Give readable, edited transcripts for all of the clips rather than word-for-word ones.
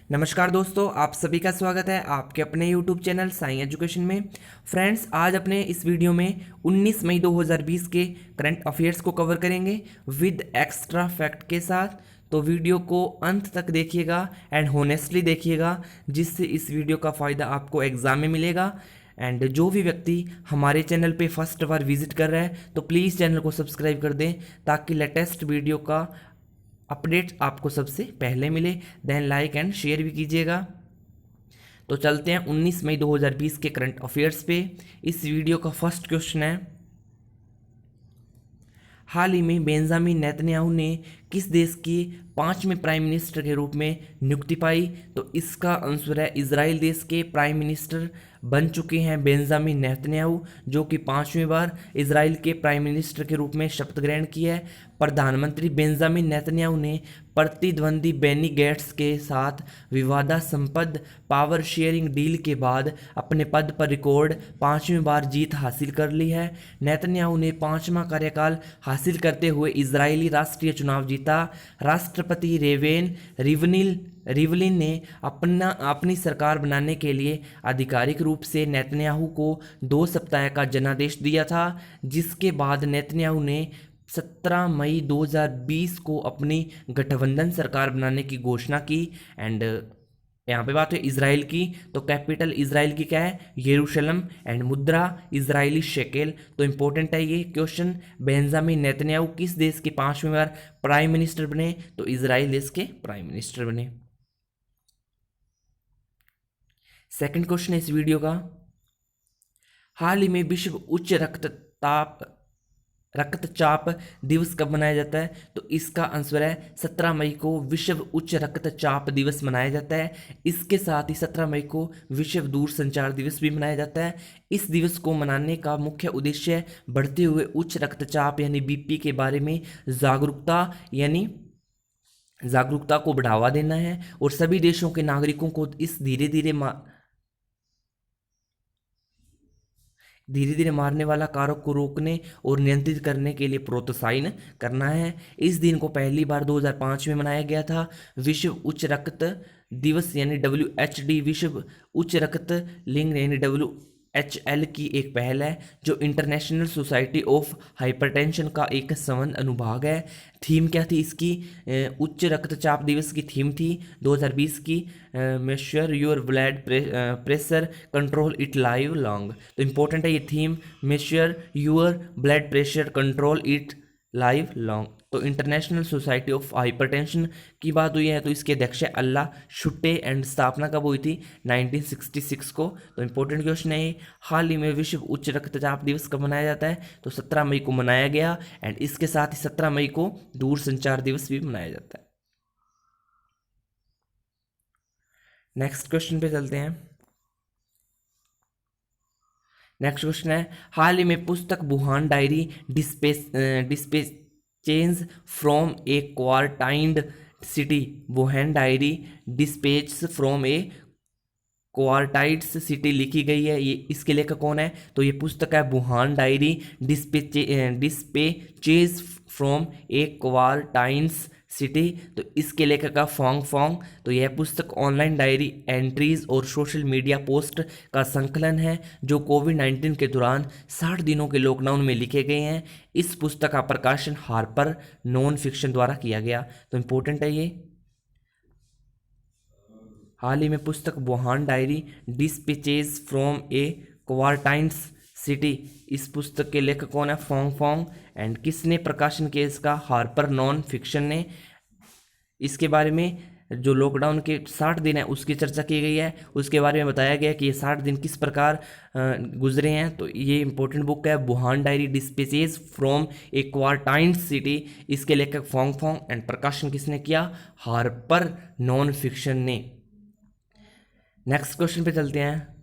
नमस्कार दोस्तों, आप सभी का स्वागत है आपके अपने YouTube चैनल साई एजुकेशन में। फ्रेंड्स, आज अपने इस वीडियो में 19 मई 2020 के करंट अफेयर्स को कवर करेंगे विद एक्स्ट्रा फैक्ट के साथ। तो वीडियो को अंत तक देखिएगा एंड होनेस्टली देखिएगा, जिससे इस वीडियो का फ़ायदा आपको एग्ज़ाम में मिलेगा। एंड जो भी व्यक्ति हमारे चैनल पे फर्स्ट बार विजिट कर रहा है तो प्लीज़ चैनल को सब्सक्राइब कर दें, ताकि लेटेस्ट वीडियो का अपडेट आपको सबसे पहले मिले। देन लाइक एंड शेयर भी कीजिएगा। तो चलते हैं 19 मई 2020 के करंट अफेयर्स पे। इस वीडियो का फर्स्ट क्वेश्चन है, हाल ही में बेंजामिन नेतन्याहू ने किस देश की 5वें प्राइम मिनिस्टर के रूप में नियुक्ति पाई? तो इसका आंसर है इजराइल देश के प्राइम मिनिस्टर बन चुके हैं बेंजामिन नेतन्याहू, जो कि 5वीं बार इजराइल के प्राइम मिनिस्टर के रूप में शपथ ग्रहण किया है। प्रधानमंत्री बेंजामिन नेतन्याहू ने प्रतिद्वंदी बेनी गैट्स के साथ विवादास्पद पावर शेयरिंग डील के बाद अपने पद पर रिकॉर्ड 5वीं बार जीत हासिल कर ली है। नेतन्याहू ने 5वां कार्यकाल हासिल करते हुए इजरायली राष्ट्रीय चुनाव जीता। राष्ट्रपति रिवलिन ने अपनी सरकार बनाने के लिए आधिकारिक रूप से नेतन्याहू को 2 सप्ताह का जनादेश दिया था, जिसके बाद नेतन्याहू ने 17 मई 2020 को अपनी गठबंधन सरकार बनाने की घोषणा की। एंड यहाँ पे बात है इजराइल की, तो कैपिटल इजराइल की क्या है? यरूशलेम। एंड मुद्रा इजरायली शेकेल। तो इंपॉर्टेंट है ये क्वेश्चन। बेंजामिन नेतन्याहू किस देश के 5वीं बार प्राइम मिनिस्टर बने? तो इजराइल देश के प्राइम मिनिस्टर बने। सेकंड क्वेश्चन है इस वीडियो का, हाल ही में विश्व उच्च रक्तचाप दिवस कब मनाया जाता है? तो इसका आंसर है 17 मई को विश्व उच्च रक्तचाप दिवस मनाया जाता है। इसके साथ ही 17 मई को विश्व दूरसंचार दिवस भी मनाया जाता है। इस दिवस को मनाने का मुख्य उद्देश्य बढ़ते हुए उच्च रक्तचाप यानी बीपी के बारे में जागरूकता को बढ़ावा देना है और सभी देशों के नागरिकों को इस धीरे धीरे मारने वाला कारक को रोकने और नियंत्रित करने के लिए प्रोत्साहित करना है। इस दिन को पहली बार 2005 में मनाया गया था। विश्व उच्च रक्त दिवस यानी WHD विश्व उच्च रक्त लिंग यानी WHL की एक पहल है, जो इंटरनेशनल सोसाइटी ऑफ हाइपरटेंशन का एक संबंध अनुभाग है। थीम क्या थी इसकी? उच्च रक्तचाप दिवस की थीम थी 2020 की, major your blood pressure control it live long. तो इंपॉर्टेंट है ये theme, major your blood pressure control it live long. तो इंटरनेशनल सोसाइटी ऑफ हाइपरटेंशन की बात हुई है, तो इसके अध्यक्ष है अल्लाह शुट्टे। एंड स्थापना कब हुई थी? 1966 को। तो इंपॉर्टेंट क्वेश्चन है ये। हाल ही में विश्व उच्च रक्तचाप दिवस कब मनाया जाता है? तो 17 मई को मनाया गया। एंड इसके साथ ही 17 मई को दूरसंचार दिवस भी मनाया जाता है। नेक्स्ट क्वेश्चन पे चलते हैं। नेक्स्ट क्वेश्चन है, हाल ही में पुस्तक Wuhan diary dispatches from a quarantined city, Wuhan diary dispatch from a quarantined city लिखी गई है। ये इसके लेखक कौन है? तो ये पुस्तक है Wuhan diary dispatches from a quarantines city. तो इसके लेखक का फोंग। तो यह पुस्तक ऑनलाइन डायरी एंट्रीज और सोशल मीडिया पोस्ट का संकलन है, जो कोविड-19 के दौरान 60 दिनों के लॉकडाउन में लिखे गए हैं। इस पुस्तक का प्रकाशन हार्पर नॉन फिक्शन द्वारा किया गया। तो इंपॉर्टेंट है ये। हाल ही में पुस्तक Wuhan diary dispatches from a quarantines city, इस पुस्तक के लेखक कौन है? फोंग। एंड किसने प्रकाशन किया इसका? हार्पर नॉन फिक्शन ने। इसके बारे में जो लॉकडाउन के 60 दिन है उसकी चर्चा की गई है, उसके बारे में बताया गया कि ये 60 दिन किस प्रकार गुजरे हैं। तो ये इंपॉर्टेंट बुक है Wuhan diary dispatches from a quarantined city. इसके लेखक फोंग एंड प्रकाशन किसने किया? हार्पर नॉन फिक्शन ने। नेक्स्ट क्वेश्चन पे चलते हैं।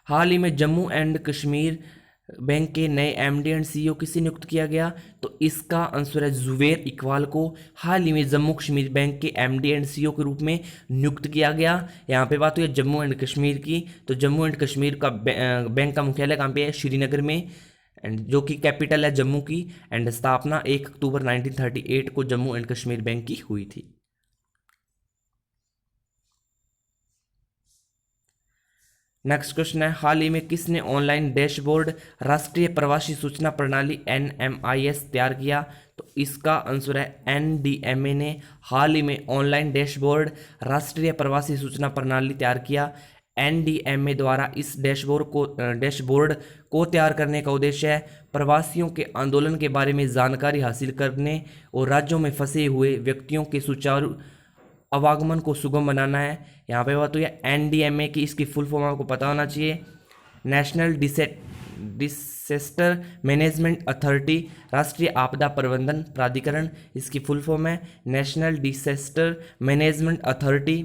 हाल ही में जम्मू एंड कश्मीर बैंक के नए MD एंड CEO किसे नियुक्त किया गया? तो इसका आंसर है जुबैर इकबाल को। हाल ही में जम्मू कश्मीर बैंक के MD एंड CEO के रूप में नियुक्त किया गया। यहाँ पे बात हुई है जम्मू एंड कश्मीर की, तो जम्मू एंड कश्मीर का बैंक का मुख्यालय कहाँ पे है? श्रीनगर में। एंड जो कि कैपिटल है जम्मू की, एंड स्थापना 1 अक्टूबर 1938 को जम्मू एंड कश्मीर बैंक की हुई थी। नेक्स्ट क्वेश्चन है, हाल ही में किसने ऑनलाइन डैशबोर्ड राष्ट्रीय प्रवासी सूचना प्रणाली NMIS तैयार किया? तो इसका आंसर है NDMA ने हाल ही में ऑनलाइन डैशबोर्ड राष्ट्रीय प्रवासी सूचना प्रणाली तैयार किया। NDMA द्वारा इस डैशबोर्ड को तैयार करने का उद्देश्य है प्रवासियों के आंदोलन के बारे में जानकारी हासिल करने और राज्यों में फंसे हुए व्यक्तियों के सुचारू आवागमन को सुगम बनाना है। यहाँ पे बात हुई है NDMA की, इसकी फुल फॉर्म आपको पता होना चाहिए, नेशनल डिसेस्टर मैनेजमेंट अथॉरिटी, राष्ट्रीय आपदा प्रबंधन प्राधिकरण, इसकी फुल फॉर्म है नेशनल डिसेस्टर मैनेजमेंट अथॉरिटी,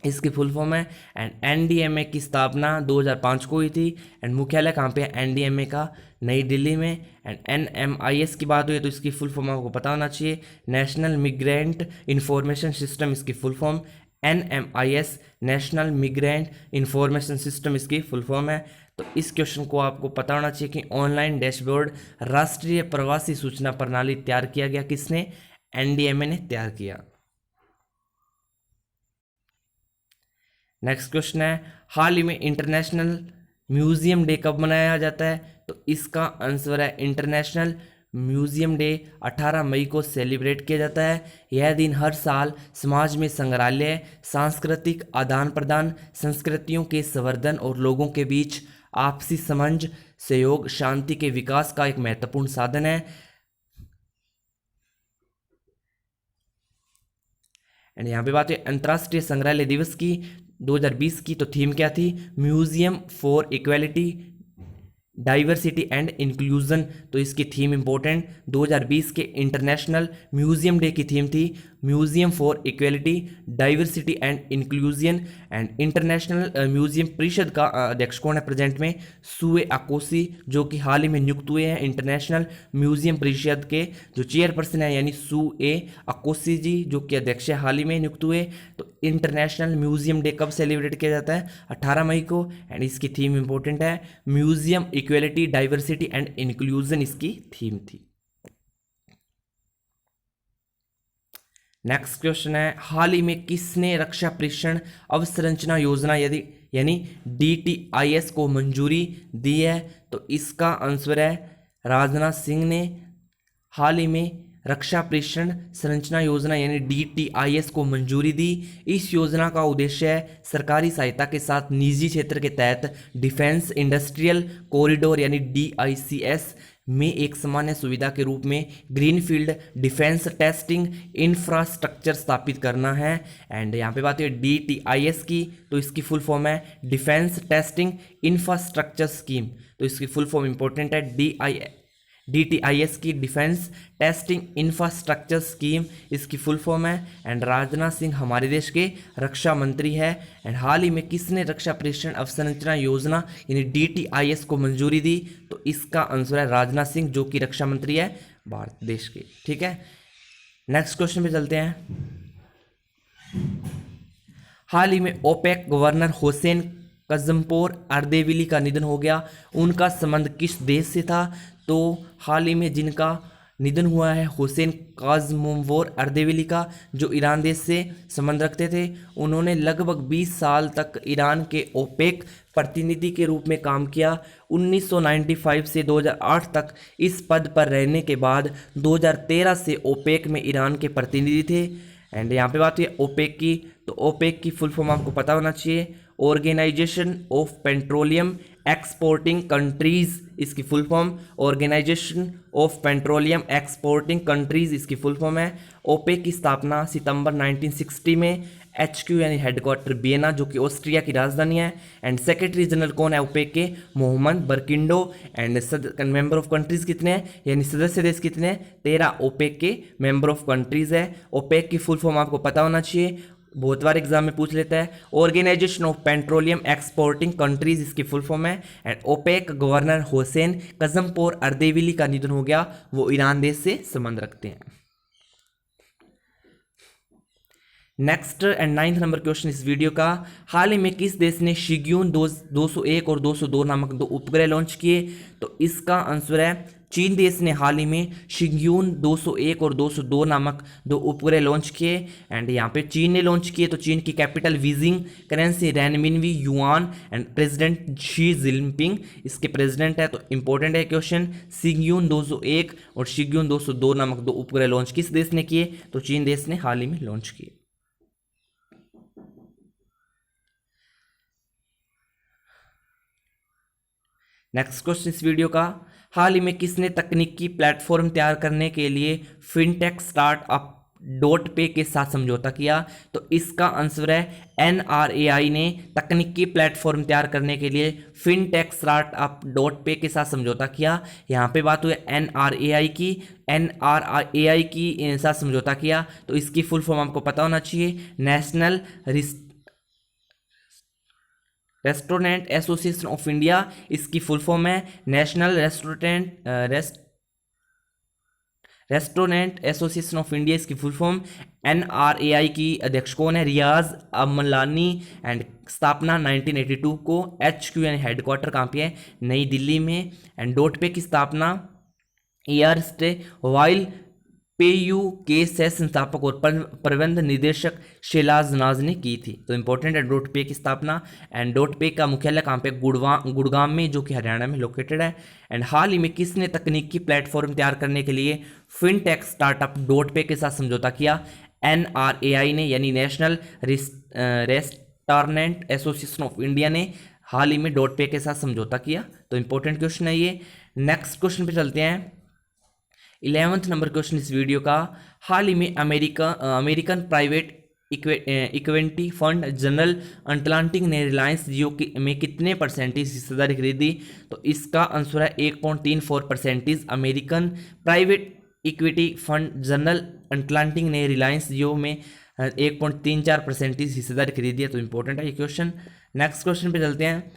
इसकी फुल फॉर्म है। एंड NDMA की स्थापना 2005 को हुई थी, एंड मुख्यालय कहाँ पे है NDMA का? नई दिल्ली में। एंड NMIS की बात हुई तो इसकी फुल फॉर्म आपको पता होना चाहिए, नेशनल मिग्रेंट इंफॉर्मेशन सिस्टम, इसकी full form NMIS, national migrant information system, इसकी फुल फॉर्म है। तो इस क्वेश्चन को आपको पता होना चाहिए कि ऑनलाइन डैशबोर्ड राष्ट्रीय प्रवासी सूचना प्रणाली तैयार किया गया किसने? NDMA ने तैयार किया। नेक्स्ट क्वेश्चन है, हाल ही में इंटरनेशनल म्यूजियम डे कब मनाया जाता है? तो इसका आंसर है इंटरनेशनल म्यूजियम डे 18 मई को सेलिब्रेट किया जाता है। यह दिन हर साल समाज में संग्रहालय, सांस्कृतिक आदान प्रदान, संस्कृतियों के संवर्धन और लोगों के बीच आपसी समझ, सहयोग, शांति के विकास का एक महत्वपूर्ण साधन है। एंड यहाँ पे बात है अंतर्राष्ट्रीय संग्रहालय दिवस की 2020 की, तो थीम क्या थी? Museum for equality, diversity and inclusion. तो इसकी थीम इंपॉर्टेंट, 2020 के इंटरनेशनल म्यूजियम डे की थीम थी museum for equality, diversity and inclusion. And international museum परिषद का अध्यक्ष कौन है प्रेजेंट में? सुए अकोसी, जो कि हाल ही में नियुक्त हुए हैं इंटरनेशनल म्यूजियम परिषद के जो चेयरपर्सन है, यानी सुए अकोसी जी, जो कि अध्यक्ष हाल ही में नियुक्त हुए। तो इंटरनेशनल म्यूजियम डे कब सेलिब्रेट किया जाता है? 18 मई को। एंड इसकी थीम इंपॉर्टेंट है museum equality, diversity and inclusion, इसकी थीम थी। नेक्स्ट क्वेश्चन है, हाल ही में किसने रक्षा प्रेषण अवसंरचना योजना यानी DTIS को मंजूरी दी है? तो इसका आंसर है राजनाथ सिंह ने हाल ही में रक्षा प्रेषण संरचना योजना यानी DTIS को मंजूरी दी। इस योजना का उद्देश्य है सरकारी सहायता के साथ निजी क्षेत्र के तहत डिफेंस इंडस्ट्रियल कॉरिडोर यानी DICS में एक सामान्य सुविधा के रूप में ग्रीनफील्ड डिफेंस टेस्टिंग इंफ्रास्ट्रक्चर स्थापित करना है। एंड यहाँ पे बात है DTIS की, तो इसकी फुल फॉर्म है डिफेंस टेस्टिंग इंफ्रास्ट्रक्चर स्कीम। तो इसकी फुल फॉर्म इंपॉर्टेंट है DTIS की, डिफेंस टेस्टिंग इंफ्रास्ट्रक्चर स्कीम, इसकी फुल फॉर्म है। एंड राजनाथ सिंह हमारे देश के रक्षा मंत्री है। एंड हाल ही में किसने रक्षा प्रेषण अवसंरचना योजना यानी DTIS को मंजूरी दी? तो इसका आंसर है राजनाथ सिंह, जो कि रक्षा मंत्री है भारत देश के। ठीक है, नेक्स्ट क्वेश्चन पे चलते हैं। हाल ही में OPEC governor Hussain Kazempour Ardebili का निधन हो गया। उनका संबंध किस देश से था? तो हाल ही में जिनका निधन हुआ है हुसैन काज़मपोर अर्देविली का, जो ईरान देश से संबंध रखते थे। उन्होंने लगभग 20 साल तक ईरान के ओपेक प्रतिनिधि के रूप में काम किया। 1995 से 2008 तक इस पद पर रहने के बाद 2013 से ओपेक में ईरान के प्रतिनिधि थे। एंड यहाँ पे बात हुई ओपेक की, तो ओपेक की फुल फॉर्म आपको पता होना चाहिए, organisation of petroleum exporting countries, इसकी full form organisation of petroleum exporting countries, इसकी फुल फॉर्म है। ओपेक की स्थापना सितंबर 1960 में, HQ यानी हेडक्वार्टर वियना, जो कि ऑस्ट्रिया की राजधानी है। एंड सेक्रेटरी जनरल कौन है ओपेक के? Mohammad Barkindo. And member of countries कितने हैं यानी सदस्य देश कितने हैं? 13 ओपेक के मेंबर ऑफ कंट्रीज है। ओपेक की फुल फॉर्म आपको पता होना चाहिए, बहुत बार एग्जाम में पूछ लेता है, organization of petroleum exporting countries, इसकी फुल फॉर्म है। And OPEC governor Hussain Kazempour Ardebili का निधन हो गया, वो ईरान देश से संबंध रखते हैं। Next and ninth number question इस वीडियो का, हाल ही में किस देश ने शिग्यून 201 और 202 नामक दो उपग्रह लॉन्च किए? तो इसका आंसर है चीन देश ने हाल ही में शिग्यून 201 और 202 नामक दो उपग्रह लॉन्च किए। एंड यहाँ पे चीन ने लॉन्च किए, तो चीन की capital Beijing, currency renminbi yuan, and president Xi Jinping इसके प्रेसिडेंट है। तो इंपॉर्टेंट है क्वेश्चन, शिग्यून 201 और शिग्यून 202 नामक दो उपग्रह लॉन्च किस देश ने किए? तो चीन देश ने हाल ही में लॉन्च किए। नेक्स्ट क्वेश्चन इस वीडियो का, हाल ही में किसने तकनीकी प्लेटफॉर्म तैयार करने के लिए फिनटेक स्टार्टअप डॉट पे के साथ समझौता किया? तो इसका आंसर है NRAI ने तकनीकी प्लेटफॉर्म तैयार करने के लिए फिनटेक स्टार्टअप डॉट पे के साथ समझौता किया। यहाँ पे बात हुई NRAI की साथ समझौता किया, तो इसकी फुल फॉर्म आपको पता होना चाहिए, national restaurant association of India. इसकी फुल फॉर्म है national restaurant association of India, इसकी फुल फॉर्म। NRAI की अध्यक्ष कौन है? रियाज अमलानी, एंड स्थापना 1982 को। HQ यानी हेडक्वार्टर कहाँ पे है? नई दिल्ली में। एंड डॉट पे की स्थापना एयरस्टे वाइल पेयू के से संस्थापक और प्रबंध निदेशक शैलाज नाज ने की थी। तो इंपॉर्टेंट है डॉट पे की स्थापना। एंड डॉट पे का मुख्यालय कहाँ पे? गुड़गांव में, जो कि हरियाणा में लोकेटेड है। एंड हाल ही में किसने तकनीकी प्लेटफॉर्म तैयार करने के लिए फिनटेक स्टार्टअप डॉट पे के साथ समझौता किया? NRAI ने, यानी national restaurant association of India ने हाल ही में डॉट पे के साथ समझौता किया। तो इंपॉर्टेंट क्वेश्चन है ये। नेक्स्ट क्वेश्चन पे चलते हैं। 11th नंबर क्वेश्चन इस वीडियो का, हाल ही में American private equity fund general Atlantic ने रिलायंस जियो में कितने परसेंटेज हिस्सेदारी खरीदी? तो इसका आंसर है 1.34%। American private equity fund general Atlantic ने रिलायंस जियो में 1.34% हिस्सेदारी खरीदी है। तो इंपॉर्टेंट है ये क्वेश्चन। नेक्स्ट क्वेश्चन पे चलते हैं।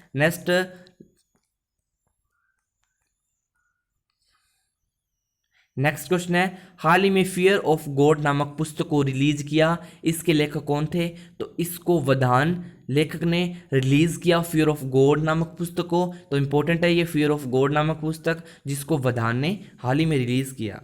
नेक्स्ट क्वेश्चन है, हाल ही में फियर ऑफ गॉड नामक पुस्तक को रिलीज किया, इसके लेखक कौन थे? तो इसको वधान लेखक ने रिलीज किया फियर ऑफ गॉड नामक पुस्तक को। तो इंपॉर्टेंट है ये फियर ऑफ गॉड नामक पुस्तक, जिसको वधान ने हाल ही में रिलीज किया।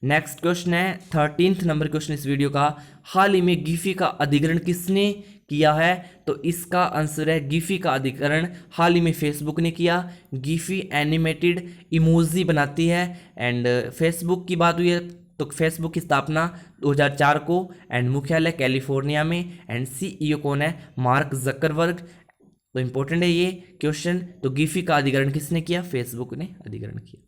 नेक्स्ट क्वेश्चन है 13th नंबर क्वेश्चन इस वीडियो का, हाल ही में गिफी का अधिग्रहण किसने किया है? तो इसका आंसर है गिफी का अधिग्रहण हाल ही में फेसबुक ने किया। गिफी एनिमेटेड इमोजी बनाती है। एंड फेसबुक की बात हुई है तो फेसबुक की स्थापना 2004 को, एंड मुख्यालय कैलिफोर्निया में। एंड CEO कौन है? Mark Zuckerberg. तो इंपॉर्टेंट है ये क्वेश्चन। तो गिफी का अधिग्रहण किसने किया? फेसबुक ने अधिग्रहण किया।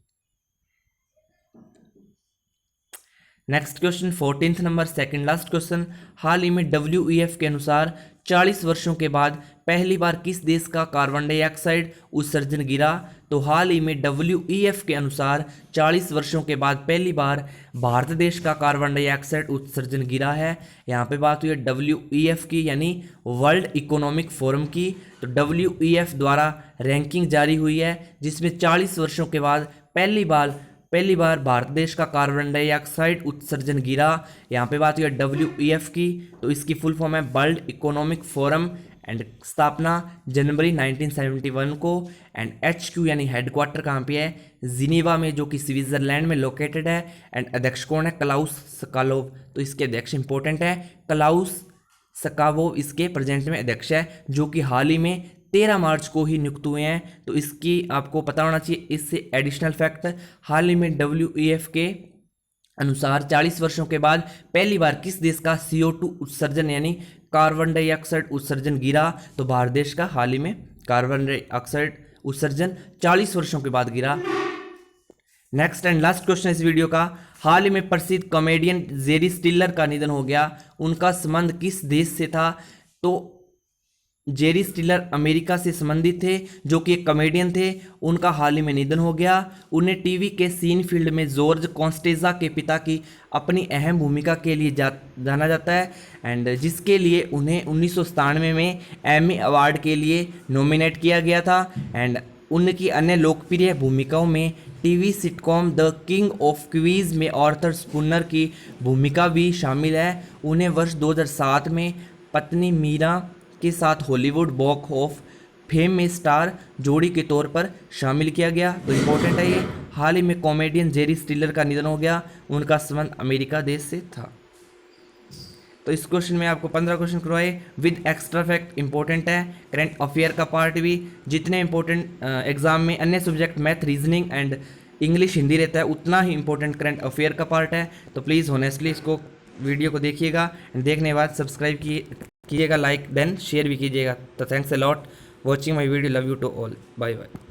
Next question 14th number, second last question, हाल ही में WEF के अनुसार 40 वर्षों के बाद पहली बार किस देश का कार्बन डाइऑक्साइड उत्सर्जन गिरा? तो हाल ही में WEF के अनुसार 40 वर्षों के बाद पहली बार भारत देश का कार्बन डाइऑक्साइड उत्सर्जन गिरा है। यहाँ पे बात हुई है WEF की, यानी वर्ल्ड इकोनॉमिक फोरम की। तो WEF द्वारा रैंकिंग जारी हुई है, जिसमें 40 वर्षों के बाद पहली बार भारत देश का कार्बन डाइऑक्साइड उत्सर्जन गिरा। यहाँ पे बात हुई है WEF की, तो इसकी फुल फॉर्म है वर्ल्ड इकोनॉमिक फोरम। एंड स्थापना जनवरी 1971 को। एंड HQ यानी हेडक्वार्टर कहाँ पे है? जिनेवा में, जो कि स्विट्जरलैंड में लोकेटेड है। एंड अध्यक्ष कौन है? क्लाउस स्कालोव। तो इसके अध्यक्ष इंपॉर्टेंट है, क्लाउस स्कावोव इसके प्रेजेंट में अध्यक्ष है, जो कि हाल ही में 13 मार्च को ही नियुक्त हुए हैं। तो इसकी आपको पता होना चाहिए। इससे एडिशनल फैक्ट, हाल ही में WEF के अनुसार 40 वर्षों के बाद पहली बार किस देश का CO2 उत्सर्जन यानी कार्बन डाइऑक्साइड उत्सर्जन गिरा? तो भारत देश का हाल ही में कार्बन डाइऑक्साइड उत्सर्जन 40 वर्षों के बाद गिरा। नेक्स्ट एंड लास्ट क्वेश्चन इस वीडियो का, हाल ही में प्रसिद्ध कॉमेडियन जेरी स्टिलर का निधन हो गया, उनका संबंध किस देश से था? तो जेरी स्टिलर अमेरिका से संबंधित थे, जो कि एक कॉमेडियन थे। उनका हाल ही में निधन हो गया। उन्हें टीवी के सीन फील्ड में जॉर्ज कॉन्स्टेजा के पिता की अपनी अहम भूमिका के लिए जाना जाता है। एंड जिसके लिए उन्हें 1997 में एमी अवार्ड के लिए नॉमिनेट किया गया था। एंड उनकी अन्य लोकप्रिय भूमिकाओं में TV sitcom the king of quiz में आर्थर स्पूनर की भूमिका भी शामिल है। उन्हें वर्ष 2007 में पत्नी मीरा के साथ हॉलीवुड वॉक ऑफ फेम में स्टार जोड़ी के तौर पर शामिल किया गया। तो इम्पोर्टेंट है ये। हाल ही में कॉमेडियन जेरी स्टिलर का निधन हो गया, उनका संबंध अमेरिका देश से था। तो इस क्वेश्चन में आपको 15 क्वेश्चन करवाए विद एक्स्ट्रा फैक्ट। इंपॉर्टेंट है, करंट अफेयर का पार्ट भी। जितने इंपॉर्टेंट एग्जाम में अन्य subject math, reasoning and English, Hindi रहता है, उतना ही इंपॉर्टेंट करंट अफेयर का पार्ट है। तो प्लीज़ होनेस्टली इसको वीडियो को देखिएगा, देखने के बाद सब्सक्राइब कीजिएगा, लाइक देन शेयर भी कीजिएगा। तो thanks a lot watching my video, love you to all, bye bye.